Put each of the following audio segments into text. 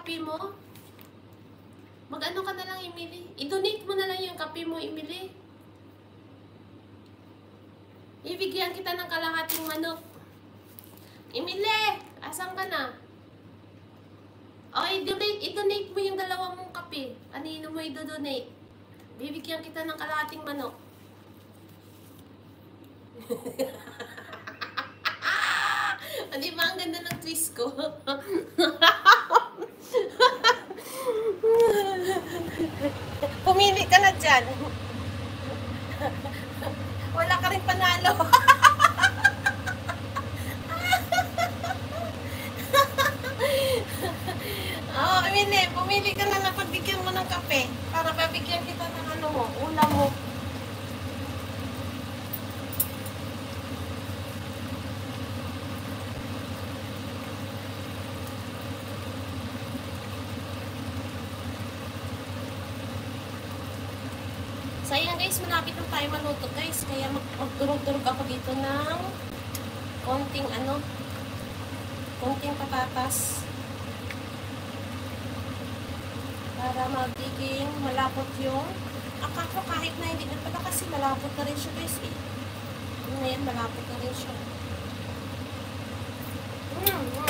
kape mo? Mag-ano ka na lang, Emily? I-donate mo na lang yung kape mo, Emily. Ibigyan kita ng kalahating manok. Emily, asan ka na? O, i-donate mo yung dalawa mong kape. Anino mo i-donate? Bibigyan kita ng kalahating manok. Di ba ang ganda ng twist ko? Pumili ka na dyan. Wala ka rin panalo. Oh, Emily, pumili ka na pagbigyan mo ng kape. Para pabigyan kita ng ano mo, ulam mo. So, ayan guys, malapit na tayo maluto guys. Kaya magdurog-durog ako dito ng konting konting patatas. Para magiging malapot yung akako kahit na hindi na pala kasi malapot na rin siya guys eh. Ngayon, malapot na rin siya.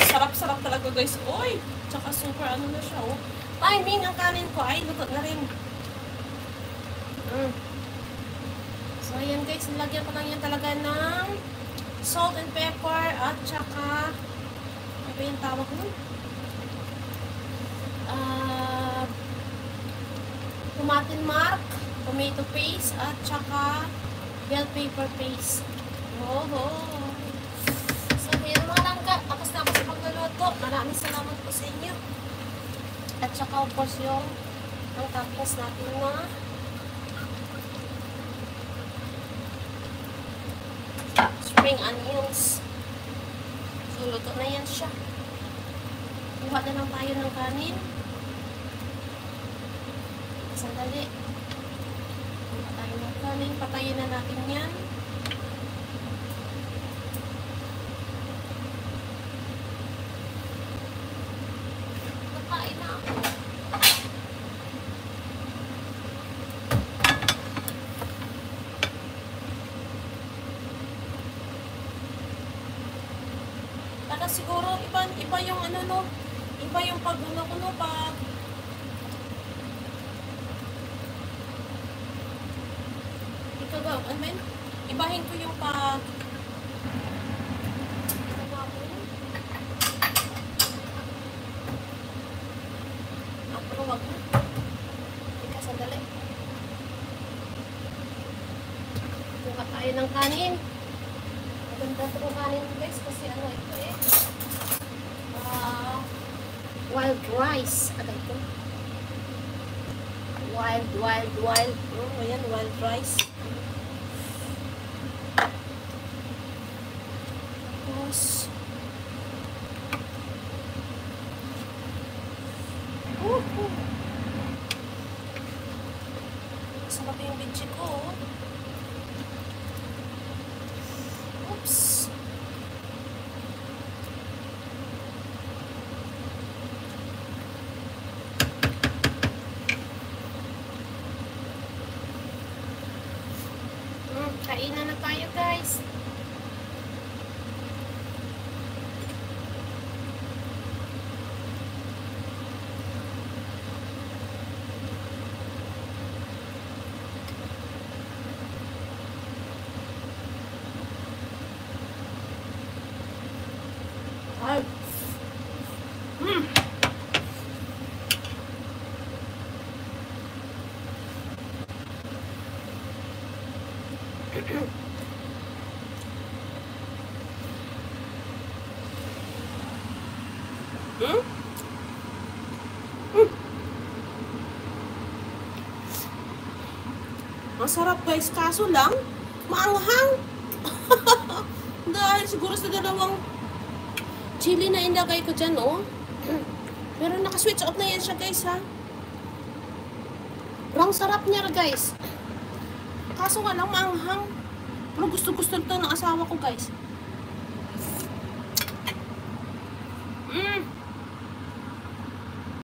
Sarap-sarap talaga guys. Oy! Tsaka super ano na siya oh. Timing ang kanin ko ay luto na rin. So, ayan guys, nilagyan ko lang yan talaga ng salt and pepper at saka ano ba yung tawag nun? Tomato paste at saka bell pepper paste. So, ayan mga langka, tapos na ako sa pagluluto. Maraming salamat po sa inyo. At saka of course yung ang toppings natin na spring onions. So, luto na yan siya. Kuha na lang tayo ng kanin. Sandali. Kuha tayo ng kanin. Patayin na natin yan. Nakain na ako. Siguro iba yung ano no, iba yung pag pag ikagaw, ano ba yun? Ibahin ko yung pag pero wag na ika sandali kuha tayo ng kanin. Maganda ito ng kanin guys kasi ano ito eh wild rice. Ano ito? Wild. Oh, ayan, wild rice. Tapos, sarap yung bitchy ko. Oops. Kainan na tayo guys. Ay. Masarap guys, kaso lang maanghang. Dahil siguro sa dalawang chili na inlagay ko dyan, oh. Pero naka-switch off na yan siya guys, ha. Pero ang sarap niya guys. Kaso nga lang maanghang. Pero gusto-gusto ito ng asawa ko guys.